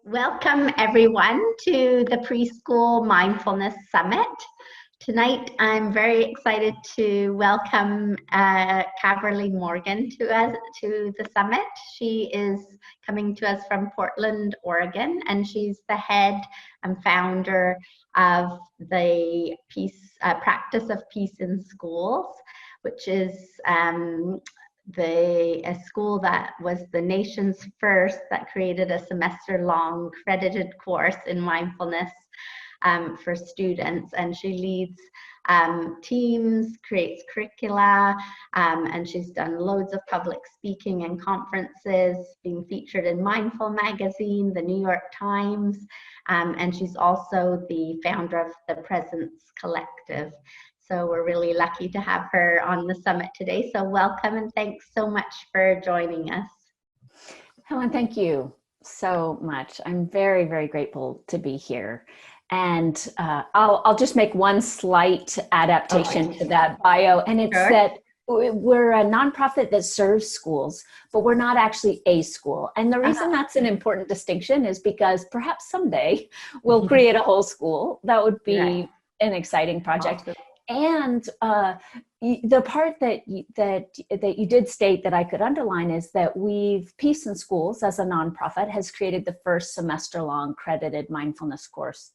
Welcome everyone to the Preschool Mindfulness Summit. Tonight I'm very excited to welcome Caverly Morgan to the summit. She is coming to us from Portland, Oregon, and she's the head and founder of the Practice of Peace in Schools, which is a school that was the nation's first that created a semester-long credited course in mindfulness for students. And she leads teams, creates curricula, and she's done loads of public speaking and conferences, being featured in Mindful Magazine, the New York Times, and she's also the founder of the Presence Collective. So we're really lucky to have her on the summit today. So welcome and thanks so much for joining us. Helen, thank you so much. I'm very, very grateful to be here. And I'll just make one slight adaptation to that bio. And it's that we're a nonprofit that serves schools, but we're not actually a school. And the reason that's an important distinction is because perhaps someday we'll create a whole school. That would be an exciting project. Awesome. And the part that you did state that I could underline is that Peace in Schools as a nonprofit has created the first semester-long credited mindfulness course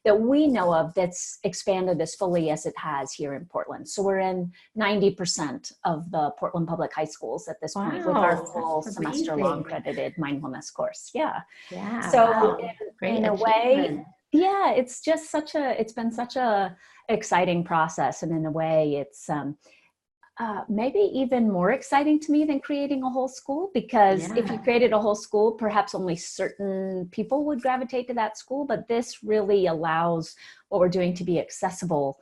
that we know of that's expanded as fully as it has here in Portland. So we're in 90% of the Portland public high schools at this point with our full semester-long credited mindfulness course. Yeah. So in a way, yeah, it's been such a exciting process, and in a way it's maybe even more exciting to me than creating a whole school, because if you created a whole school, perhaps only certain people would gravitate to that school, but this really allows what we're doing to be accessible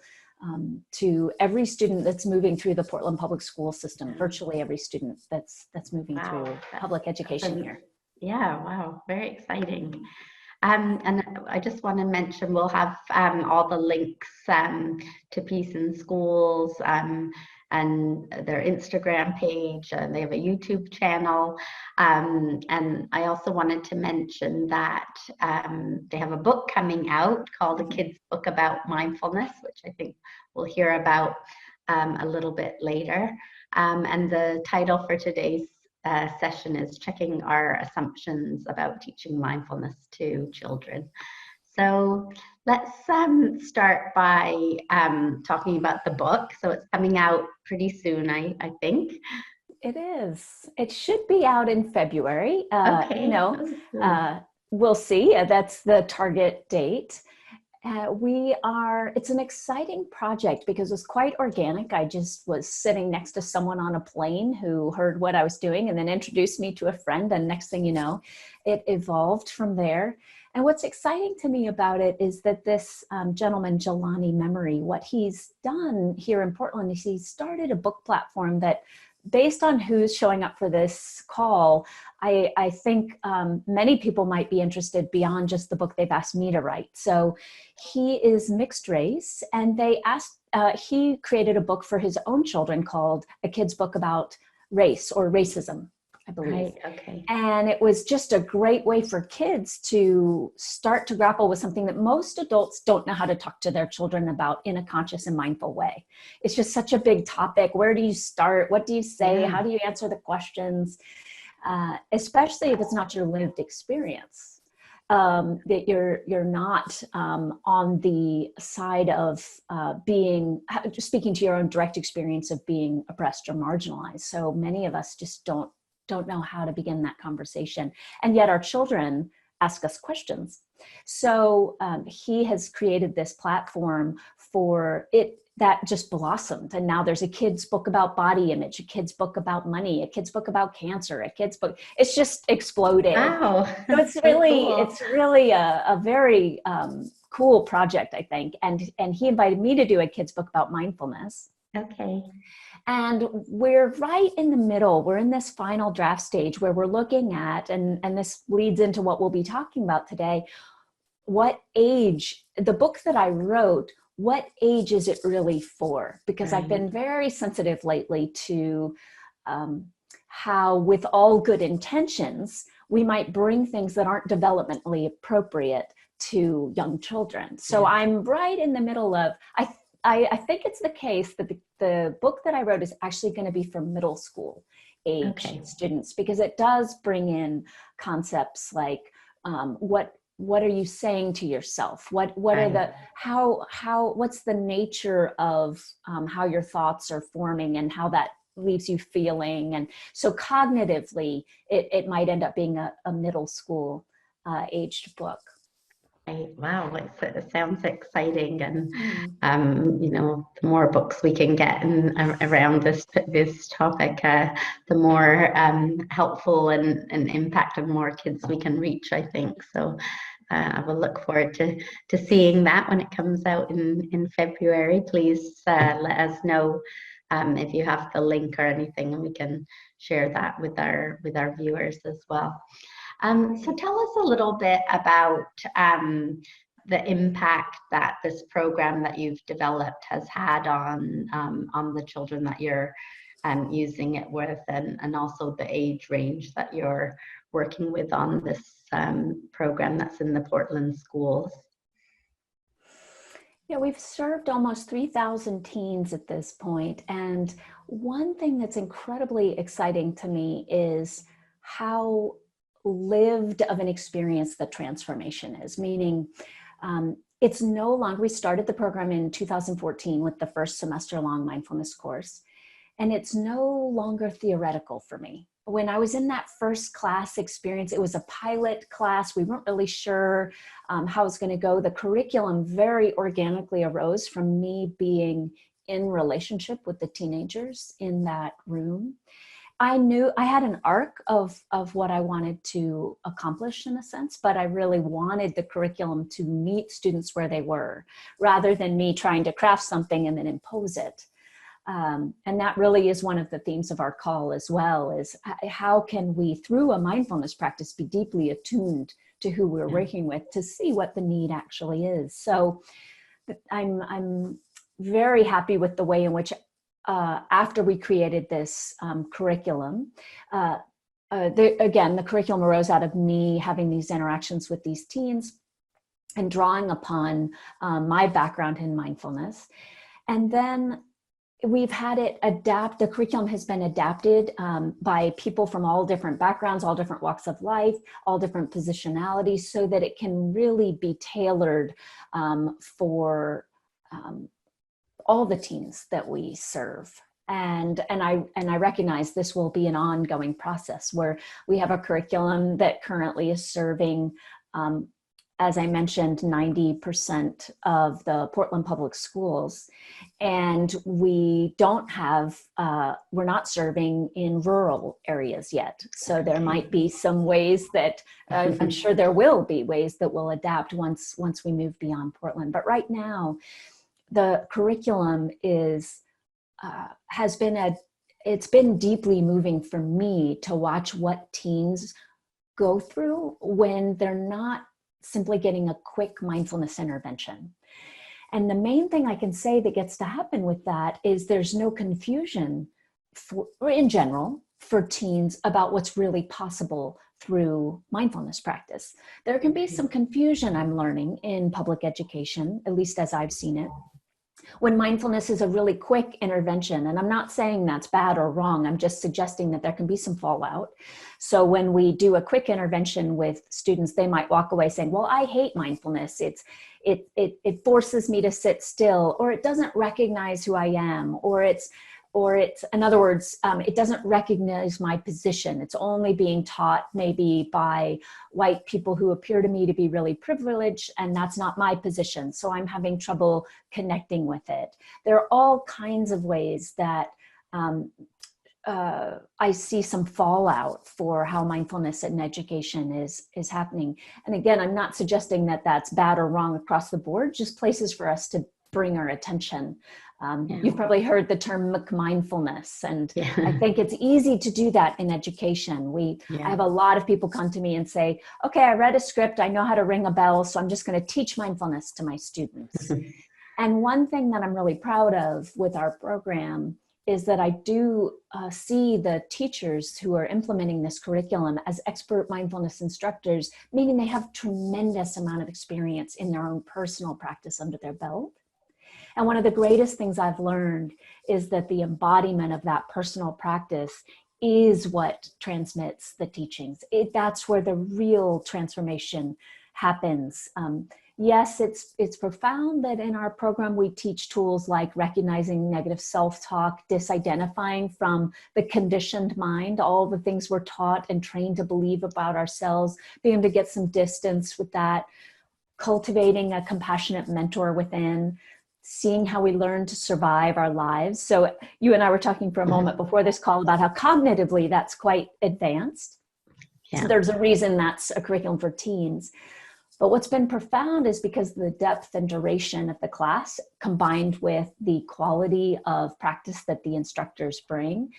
to every student that's moving through the Portland public school system, virtually every student that's moving through public education here. Yeah, wow, very exciting. And I just want to mention we'll have all the links to Peace in Schools and their Instagram page. They have a YouTube channel. And I also wanted to mention that they have a book coming out called A Kid's Book About Mindfulness, which I think we'll hear about a little bit later. And the title for today's session is Checking Our Assumptions About Teaching Mindfulness to Children. So let's start by talking about the book. So it's coming out pretty soon, I think. It is. It should be out in February. We'll see. That's the target date. It's an exciting project because it was quite organic. I just was sitting next to someone on a plane who heard what I was doing and then introduced me to a friend. And next thing you know, it evolved from there. And what's exciting to me about it is that this gentleman, Jelani Memory, what he's done here in Portland is he's started a book platform that, based on who's showing up for this call, I think many people might be interested beyond just the book they've asked me to write. So he is mixed race, and he created a book for his own children called A Kid's Book About Race or Racism, I believe. Right, okay. And it was just a great way for kids to start to grapple with something that most adults don't know how to talk to their children about in a conscious and mindful way. It's just such a big topic. Where do you start? What do you say? How do you answer the questions? Especially if it's not your lived experience, that you're not on the side of speaking to your own direct experience of being oppressed or marginalized. So many of us just don't know how to begin that conversation. And yet our children ask us questions. So he has created this platform for it that just blossomed. And now there's a kid's book about body image, a kid's book about money, a kid's book about cancer, a kid's book. It's just exploded. Wow. So it's really a very cool project, I think. And he invited me to do a kid's book about mindfulness. Okay. And we're right in the middle. We're in this final draft stage where we're looking at, and this leads into what we'll be talking about today, what age, the book that I wrote, what age is it really for? Because I've been very sensitive lately to how, with all good intentions, we might bring things that aren't developmentally appropriate to young children. So I'm right in the middle of, I think it's the case that the book that I wrote is actually going to be for middle school age students, because it does bring in concepts like what are you saying to yourself? What are the, what's the nature of how your thoughts are forming and how that leaves you feeling? And so cognitively, it might end up being a middle school aged book. Wow, it sounds exciting, and you know, the more books we can get around this topic, the more helpful and impact of more kids we can reach, I think. So I will look forward to seeing that when it comes out in February. Please let us know if you have the link or anything, and we can share that with our viewers as well. So tell us a little bit about the impact that this program that you've developed has had on the children that you're using it with, and also the age range that you're working with on this program that's in the Portland schools. Yeah, we've served almost 3,000 teens at this point. And one thing that's incredibly exciting to me is how lived of an experience the transformation is, meaning it's no longer, we started the program in 2014 with the first semester long mindfulness course, and it's no longer theoretical for me. When I was in that first class experience, it was a pilot class. We weren't really sure how it was going to go. The curriculum very organically arose from me being in relationship with the teenagers in that room. I knew I had an arc of what I wanted to accomplish in a sense, but I really wanted the curriculum to meet students where they were, rather than me trying to craft something and then impose it. And that really is one of the themes of our call as well, is how can we, through a mindfulness practice, be deeply attuned to who we're working with to see what the need actually is. So I'm very happy with the way in which after we created this curriculum, again, the curriculum arose out of me having these interactions with these teens and drawing upon my background in mindfulness. And then we've had it adapt, the curriculum has been adapted by people from all different backgrounds, all different walks of life, all different positionalities, so that it can really be tailored for all the teens that we serve. And I recognize this will be an ongoing process where we have a curriculum that currently is serving, as I mentioned, 90% of the Portland public schools. And we don't have, we're not serving in rural areas yet. So there might be some ways that, I'm sure there will be ways that will adapt once we move beyond Portland. But right now, the curriculum is, it's been deeply moving for me to watch what teens go through when they're not simply getting a quick mindfulness intervention. And the main thing I can say that gets to happen with that is there's no confusion in general for teens about what's really possible through mindfulness practice. There can be some confusion, I'm learning, in public education, at least as I've seen it, when mindfulness is a really quick intervention. And I'm not saying that's bad or wrong. I'm just suggesting that there can be some fallout. So when we do a quick intervention with students, they might walk away saying, well, I hate mindfulness. It forces me to sit still, or it doesn't recognize who I am, or it's, in other words, it doesn't recognize my position. It's only being taught maybe by white people who appear to me to be really privileged, and that's not my position. So I'm having trouble connecting with it. There are all kinds of ways that I see some fallout for how mindfulness in education is happening. And again, I'm not suggesting that that's bad or wrong across the board, just places for us to bring our attention. You've probably heard the term McMindfulness, and I think it's easy to do that in education. I have a lot of people come to me and say, okay, I read a script, I know how to ring a bell, so I'm just going to teach mindfulness to my students. And one thing that I'm really proud of with our program is that I do see the teachers who are implementing this curriculum as expert mindfulness instructors, meaning they have tremendous amount of experience in their own personal practice under their belt. And one of the greatest things I've learned is that the embodiment of that personal practice is what transmits the teachings. That's where the real transformation happens. Yes, it's profound that in our program we teach tools like recognizing negative self-talk, disidentifying from the conditioned mind, all the things we're taught and trained to believe about ourselves, being able to get some distance with that, cultivating a compassionate mentor within, seeing how we learn to survive our lives. So you and I were talking for a moment before this call about how cognitively that's quite advanced. Yeah. So there's a reason that's a curriculum for teens. But what's been profound is because the depth and duration of the class combined with the quality of practice that the instructors bring,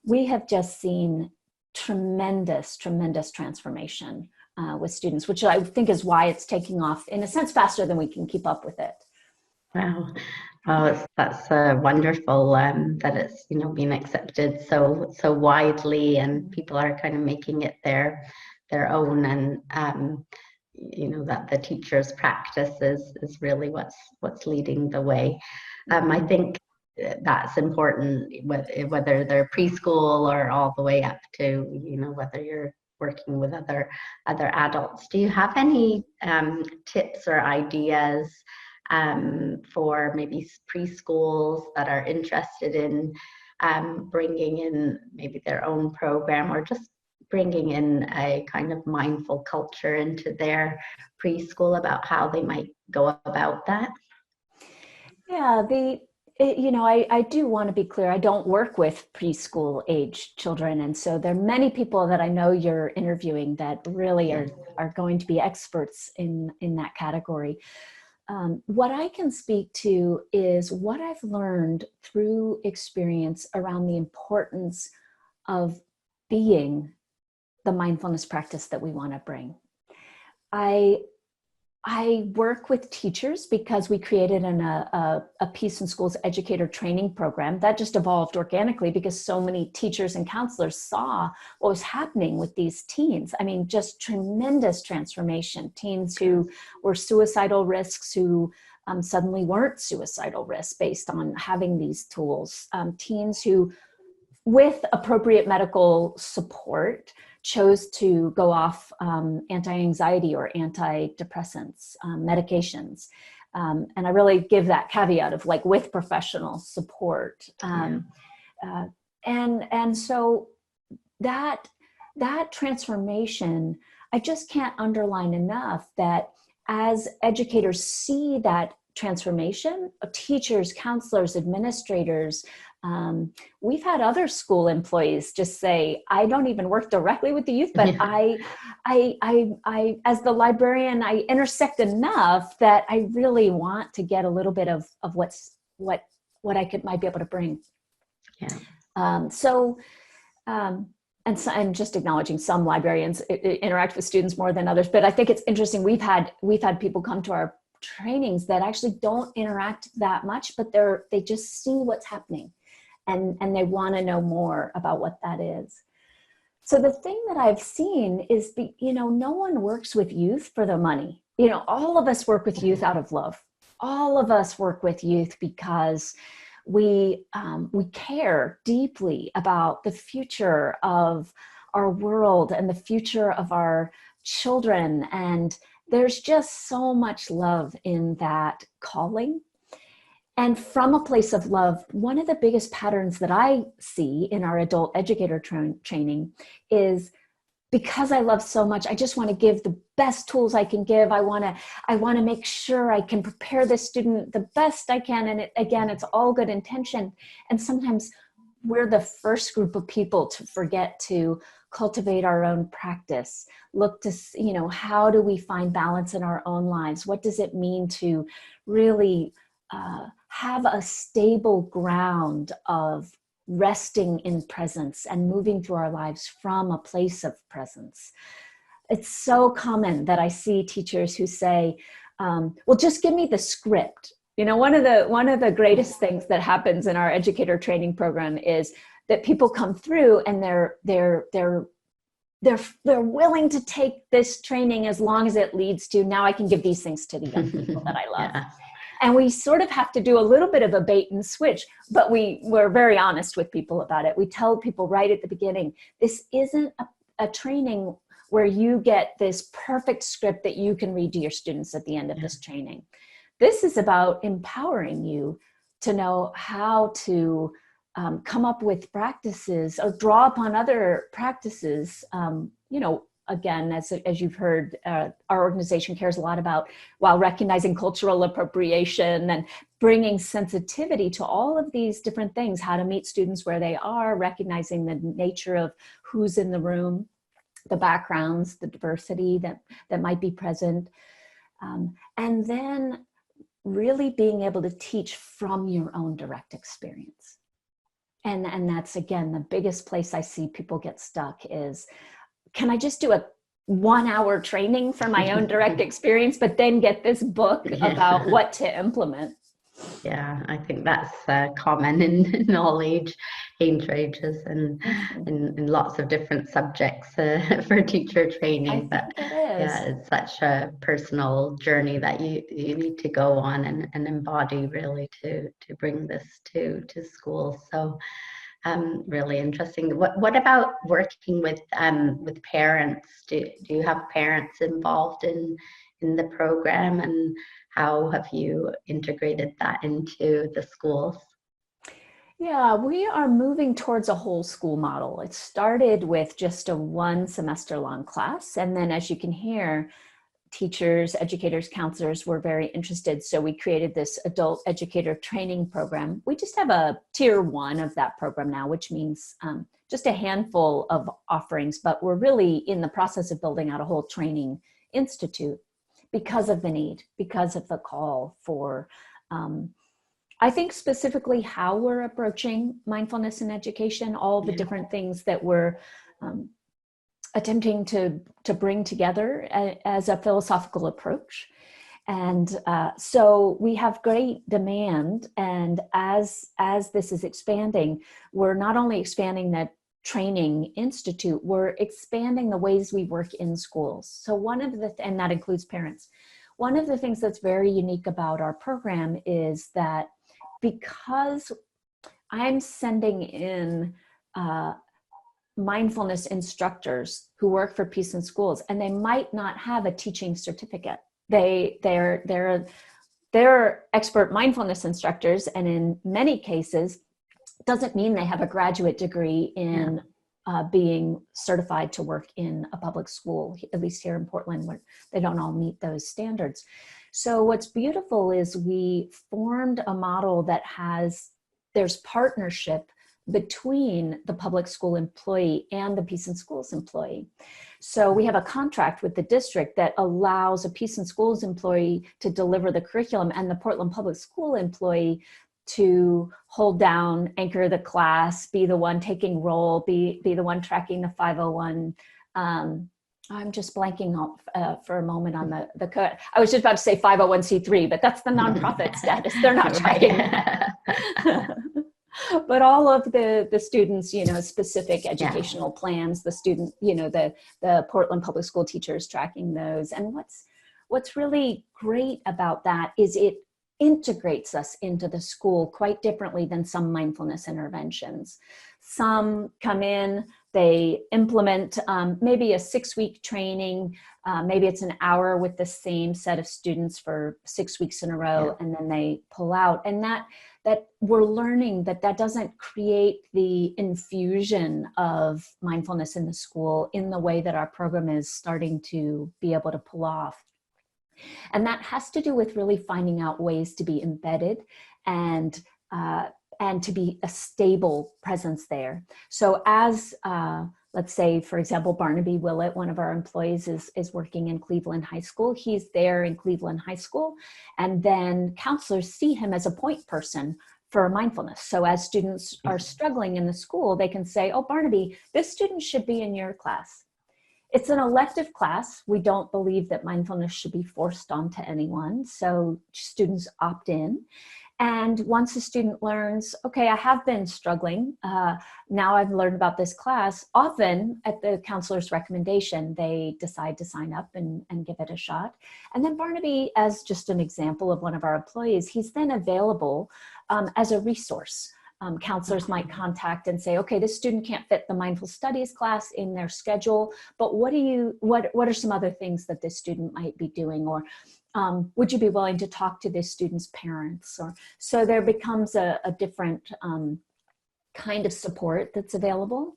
we have just seen tremendous, tremendous transformation with students, which I think is why it's taking off in a sense faster than we can keep up with it. Wow. Oh, that's wonderful that it's being accepted so widely, and people are kind of making it their own, and that the teacher's practice is really what's leading the way. I think that's important, whether they're preschool or all the way up to whether you're working with other adults. Do you have any tips or ideas for maybe preschools that are interested in bringing in maybe their own program, or just bringing in a kind of mindful culture into their preschool, about how they might go about that? Yeah, I do want to be clear. I don't work with preschool age children. And so there are many people that I know you're interviewing that really are going to be experts in that category. What I can speak to is what I've learned through experience around the importance of being the mindfulness practice that we want to bring. I work with teachers because we created a Peace in Schools educator training program that just evolved organically because so many teachers and counselors saw what was happening with these teens. I mean, just tremendous transformation. Teens who were suicidal risks who suddenly weren't suicidal risks based on having these tools. Teens who, with appropriate medical support, chose to go off anti-anxiety or antidepressants, medications. And I really give that caveat of like with professional support. And so that transformation, I just can't underline enough that as educators see that transformation, teachers, counselors, administrators, we've had other school employees just say, I don't even work directly with the youth, but I, as the librarian, I intersect enough that I really want to get a little bit of what I might be able to bring. Yeah. And just acknowledging some librarians interact with students more than others, but I think it's interesting. We've had people come to our trainings that actually don't interact that much, but they just see what's happening. And they want to know more about what that is. So the thing that I've seen is, no one works with youth for the money. All of us work with youth out of love. All of us work with youth because we care deeply about the future of our world and the future of our children. And there's just so much love in that calling. And from a place of love, one of the biggest patterns that I see in our adult educator training is, because I love so much, I just want to give the best tools I can give. I want to make sure I can prepare the student the best I can. And it's all good intention. And sometimes we're the first group of people to forget to cultivate our own practice. Look to, how do we find balance in our own lives? What does it mean to really have a stable ground of resting in presence and moving through our lives from a place of presence? It's so common that I see teachers who say, well, just give me the script. You know, one of the greatest things that happens in our educator training program is that people come through and they're willing to take this training as long as it leads to, now I can give these things to the young people that I love. Yeah. And we sort of have to do a little bit of a bait and switch, but we're very honest with people about it. We tell people right at the beginning, this isn't a training where you get this perfect script that you can read to your students at the end of this training. This is about empowering you to know how to come up with practices or draw upon other practices. You know, again, as you've heard, our organization cares a lot about, while recognizing cultural appropriation and bringing sensitivity to all of these different things, how to meet students where they are, recognizing the nature of who's in the room, the backgrounds, the diversity that might be present. And then really being able to teach from your own direct experience. And that's, again, the biggest place I see people get stuck is, can I just do a 1 hour training for my own direct experience, but then get this book about what to implement? Yeah, I think that's common in all ages and in lots of different subjects for teacher training. But yeah, it's such a personal journey that you need to go on and embody really to bring this to schools. So really interesting. What about working with parents? Do you have parents involved in the program, and how have you integrated that into the schools? Yeah, we are moving towards a whole school model. It started with just a 1 semester long class. And then, as you can hear, teachers, educators, counselors were very interested. So we created this adult educator training program. We just have a tier 1 of that program now, which means just a handful of offerings, but we're really in the process of building out a whole training institute because of the need, because of the call for, I think specifically how we're approaching mindfulness in education, all the different things that we're attempting to bring together as a philosophical approach. And so we have great demand. And as this is expanding, we're not only expanding that training institute, we're expanding the ways we work in schools. So and that includes parents. One of the things that's very unique about our program is that because I'm sending in mindfulness instructors who work for Peace in Schools, and they might not have a teaching certificate. They're expert mindfulness instructors, and in many cases, doesn't mean they have a graduate degree in being certified to work in a public school, at least here in Portland, where they don't all meet those standards. So what's beautiful is we formed a model that there's partnership between the public school employee and the Peace in Schools employee. So we have a contract with the district that allows a Peace in Schools employee to deliver the curriculum and the Portland Public School employee to hold down, anchor the class, be the one taking roll, be the one tracking the 501. I'm just blanking off for a moment on the code. I was just about to say 501c3, but that's the nonprofit status. They're not tracking that. But all of the students, specific educational plans, the student, the Portland Public School teachers tracking those. And what's really great about that is it integrates us into the school quite differently than some mindfulness interventions. Some come in, they implement maybe a 6-week training, maybe it's an hour with the same set of students for 6 weeks in a row, and then they pull out. And that we're learning that doesn't create the infusion of mindfulness in the school in the way that our program is starting to be able to pull off. And that has to do with really finding out ways to be embedded and to be a stable presence there. So as, let's say, for example, Barnaby Willett, one of our employees, is working in Cleveland High School. He's there in Cleveland High School, and then counselors see him as a point person for mindfulness. So as students are struggling in the school, they can say, oh, Barnaby, this student should be in your class. It's an elective class. We don't believe that mindfulness should be forced onto anyone. So students opt in. And once a student learns, okay, I have been struggling. Now I've learned about this class. Often at the counselor's recommendation, they decide to sign up and give it a shot. And then Barnaby, as just an example of one of our employees, he's then available as a resource. Counselors might contact and say, okay, this student can't fit the mindful studies class in their schedule, but what are some other things that this student might be doing? Or would you be willing to talk to this student's parents? Or so there becomes a different kind of support that's available.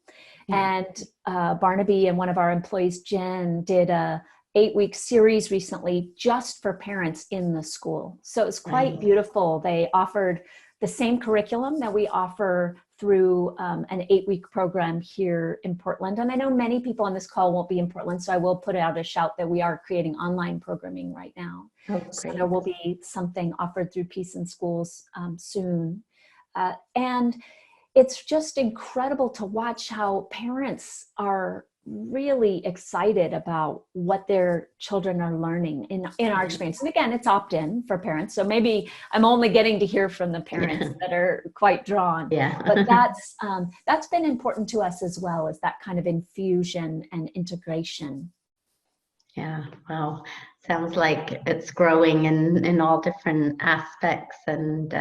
Yeah. And Barnaby and one of our employees, Jen, did a 8-week series recently just for parents in the school. So it's quite beautiful. They offered the same curriculum that we offer through an 8-week program here in Portland. And I know many people on this call won't be in Portland, so I will put out a shout that we are creating online programming right now. Oh, so there will be something offered through Peace in Schools soon. And it's just incredible to watch how parents are really excited about what their children are learning in our experience. And again, it's opt-in for parents. So maybe I'm only getting to hear from the parents that are quite drawn. Yeah. But that's been important to us as well, as that kind of infusion and integration. Yeah, wow. Sounds like it's growing in all different aspects, and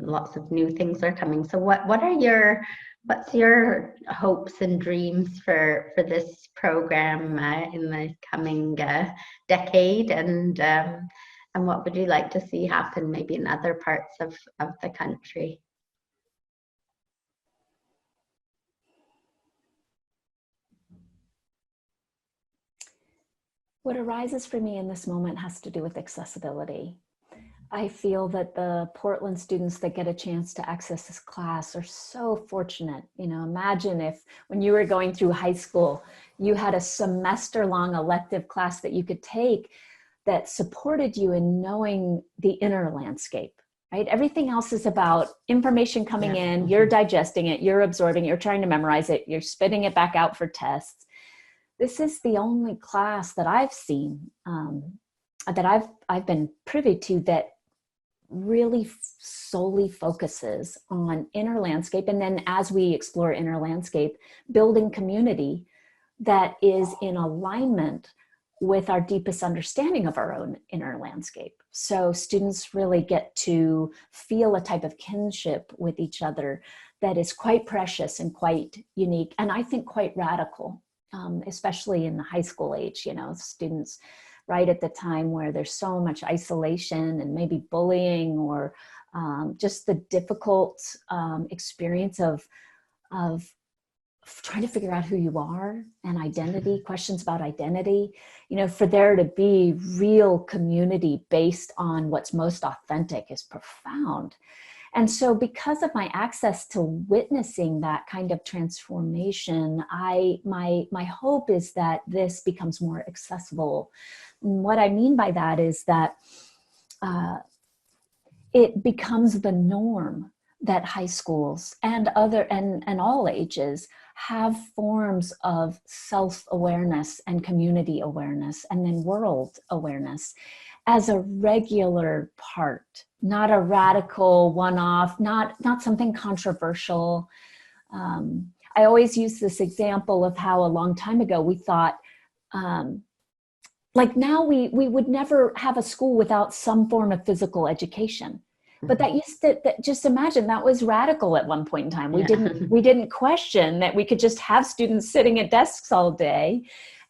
lots of new things are coming. So what's your hopes and dreams for this program in the coming decade, and what would you like to see happen maybe in other parts of the country? What arises for me in this moment has to do with accessibility. I feel that the Portland students that get a chance to access this class are so fortunate. You know, imagine if when you were going through high school, you had a semester-long elective class that you could take that supported you in knowing the inner landscape, right? Everything else is about information coming in, you're digesting it, you're absorbing it, you're trying to memorize it, you're spitting it back out for tests. This is the only class that I've seen, that I've been privy to, that really solely focuses on inner landscape. And then as we explore inner landscape, building community that is in alignment with our deepest understanding of our own inner landscape. So students really get to feel a type of kinship with each other that is quite precious and quite unique, and I think quite radical, especially in the high school age, you know, students right at the time where there's so much isolation and maybe bullying, or just the difficult experience of trying to figure out who you are and identity, questions about identity, you know, for there to be real community based on what's most authentic is profound. And so because of my access to witnessing that kind of transformation, my hope is that this becomes more accessible. And what I mean by that is that it becomes the norm that high schools and all ages have forms of self-awareness and community awareness, and then world awareness as a regular part, not a radical one-off, not something controversial. I always use this example of how a long time ago we thought, like now we would never have a school without some form of physical education. But that used to, just imagine, that was radical at one point in time. We didn't question that we could just have students sitting at desks all day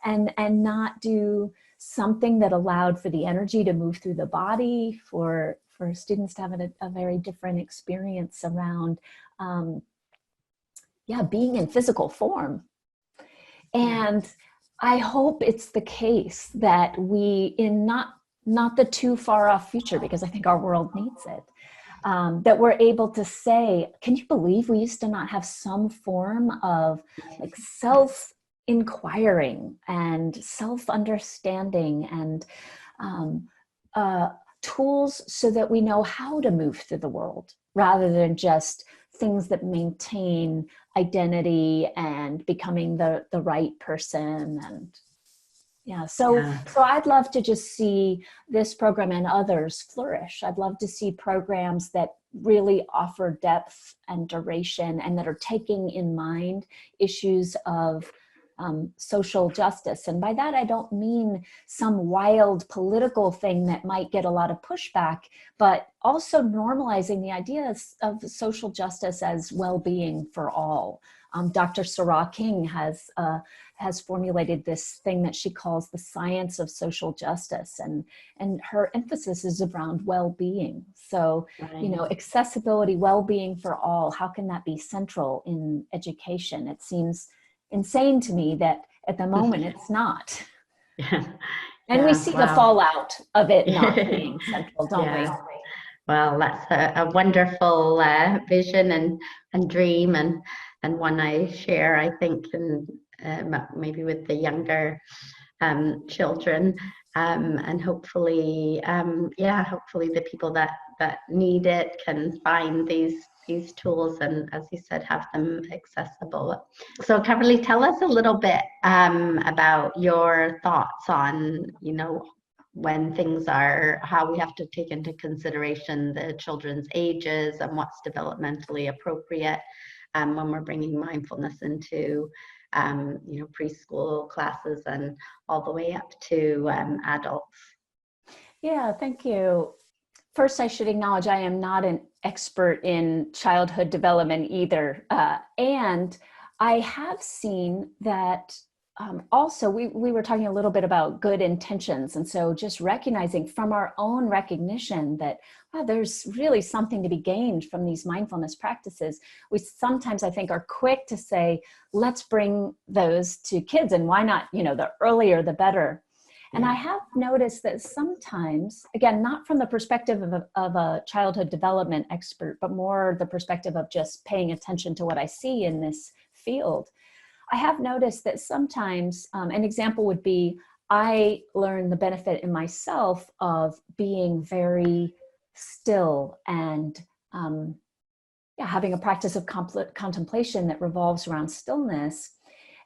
and not do something that allowed for the energy to move through the body, for students to have a very different experience around, being in physical form. And I hope it's the case that we, in not the too far off future, because I think our world needs it, that we're able to say, can you believe we used to not have some form of like self-inquiring and self-understanding and tools so that we know how to move through the world, rather than just things that maintain identity and becoming the right person. And so I'd love to just see this program and others flourish. I'd love to see programs that really offer depth and duration and that are taking in mind issues of social justice. And by that, I don't mean some wild political thing that might get a lot of pushback, but also normalizing the ideas of social justice as well-being for all. Dr. Sarah King has formulated this thing that she calls the science of social justice, and her emphasis is around well-being. So, accessibility, well-being for all, how can that be central in education? It seems insane to me that at the moment it's not. And we see the fallout of it not being central, don't we? Well, that's a wonderful vision and dream, and one I share, I think, and maybe with the younger children, and hopefully, hopefully the people that need it can find these tools and, as you said, have them accessible. So Caverly, tell us a little bit about your thoughts on, when things are, how we have to take into consideration the children's ages and what's developmentally appropriate when we're bringing mindfulness into preschool classes and all the way up to adults. Yeah, thank you. First, I should acknowledge I am not an expert in childhood development either. And I have seen that also, we were talking a little bit about good intentions. And so just recognizing from our own recognition that, wow, there's really something to be gained from these mindfulness practices. We sometimes, I think, are quick to say, let's bring those to kids. And why not, the earlier, the better. And I have noticed that sometimes, again, not from the perspective of a childhood development expert, but more the perspective of just paying attention to what I see in this field, I have noticed that sometimes, an example would be, I learned the benefit in myself of being very still and having a practice of contemplation that revolves around stillness.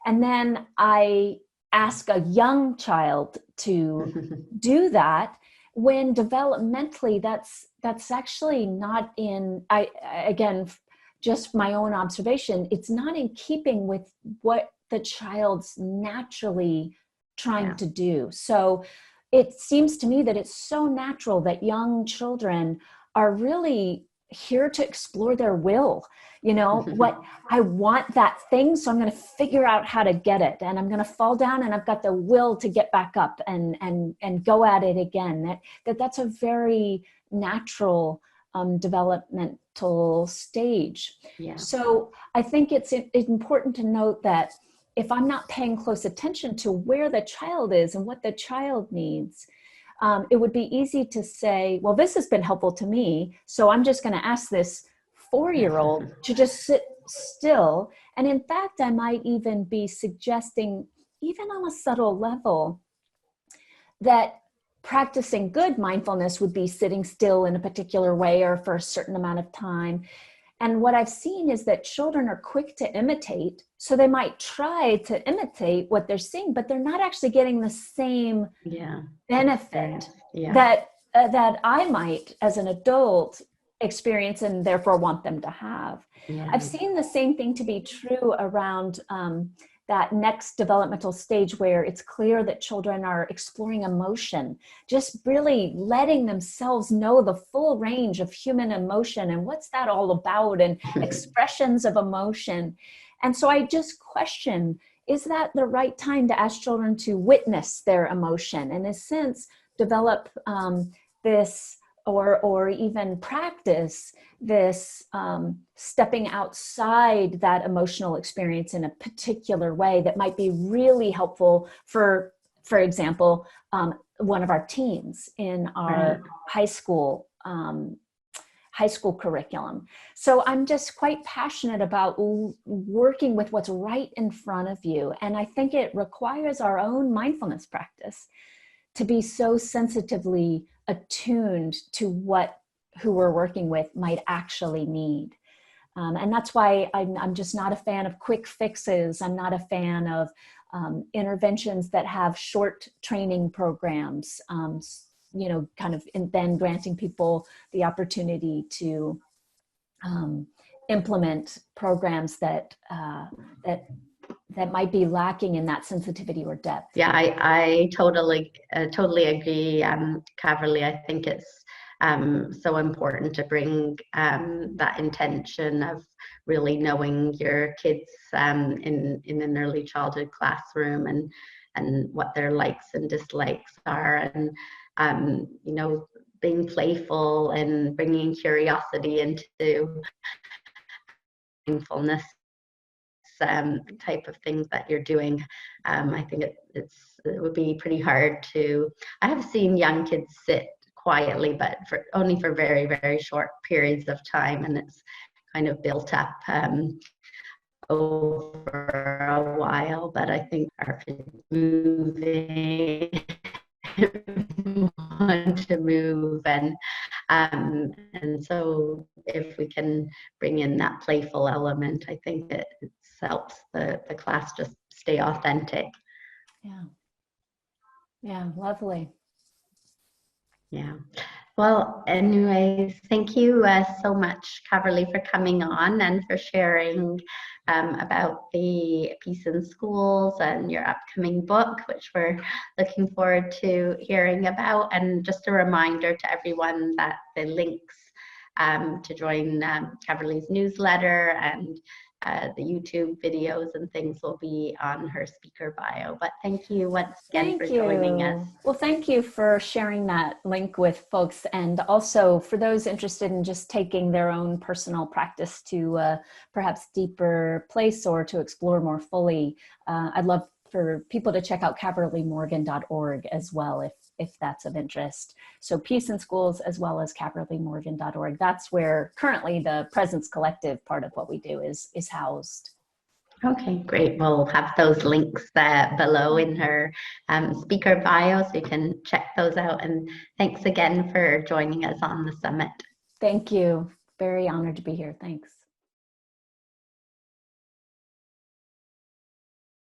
And then I ask a young child to do that when developmentally that's actually not in, again, just my own observation, it's not in keeping with what the child's naturally trying to do. So it seems to me that it's so natural that young children are really here to explore their will. What I want that thing, so I'm going to figure out how to get it, and I'm going to fall down, and I've got the will to get back up and go at it again. That's a very natural developmental stage. So I think it's important to note that if I'm not paying close attention to where the child is and what the child needs, it would be easy to say, well, this has been helpful to me, so I'm just going to ask this 4-year-old to just sit still. And in fact, I might even be suggesting, even on a subtle level, that practicing good mindfulness would be sitting still in a particular way or for a certain amount of time. And what I've seen is that children are quick to imitate. So they might try to imitate what they're seeing, but they're not actually getting the same benefit that I might, as an adult, experience and therefore want them to have. I've seen the same thing to be true around that next developmental stage where it's clear that children are exploring emotion, just really letting themselves know the full range of human emotion and what's that all about, and expressions of emotion. And so I just question, is that the right time to ask children to witness their emotion, and in a sense develop this or even practice this stepping outside that emotional experience in a particular way that might be really helpful for example, one of our teens in our high school curriculum. So I'm just quite passionate about working with what's right in front of you. And I think it requires our own mindfulness practice to be so sensitively attuned to who we're working with might actually need. And that's why I'm just not a fan of quick fixes. I'm not a fan of interventions that have short training programs, kind of, and then granting people the opportunity to implement programs that might be lacking in that sensitivity or depth. Yeah, I totally agree, Caverly. I think it's so important to bring that intention of really knowing your kids in an early childhood classroom, and what their likes and dislikes are, and being playful and bringing curiosity into mindfulness type of things that you're doing. I think it would be pretty hard to. I have seen young kids sit quietly, but only for very, very short periods of time, and it's kind of built up over a while. But I think our kids moving, want to move, and so if we can bring in that playful element, I think it helps the class just stay authentic. Yeah, lovely. Yeah. Well, anyways, thank you so much, Caverly, for coming on and for sharing about the Peace in Schools and your upcoming book, which we're looking forward to hearing about. And just a reminder to everyone that the links to join Caverly's newsletter and the YouTube videos and things will be on her speaker bio. But thank you once again for joining us. Well, thank you for sharing that link with folks. And also for those interested in just taking their own personal practice to perhaps deeper place or to explore more fully, I'd love for people to check out caverlymorgan.org as well, if that's of interest. So Peace in Schools as well as caverlymorgan.org. That's where currently the Presence Collective part of what we do is housed. Okay, great. We'll have those links below in her speaker bio, so you can check those out. And thanks again for joining us on the summit. Thank you. Very honored to be here. Thanks.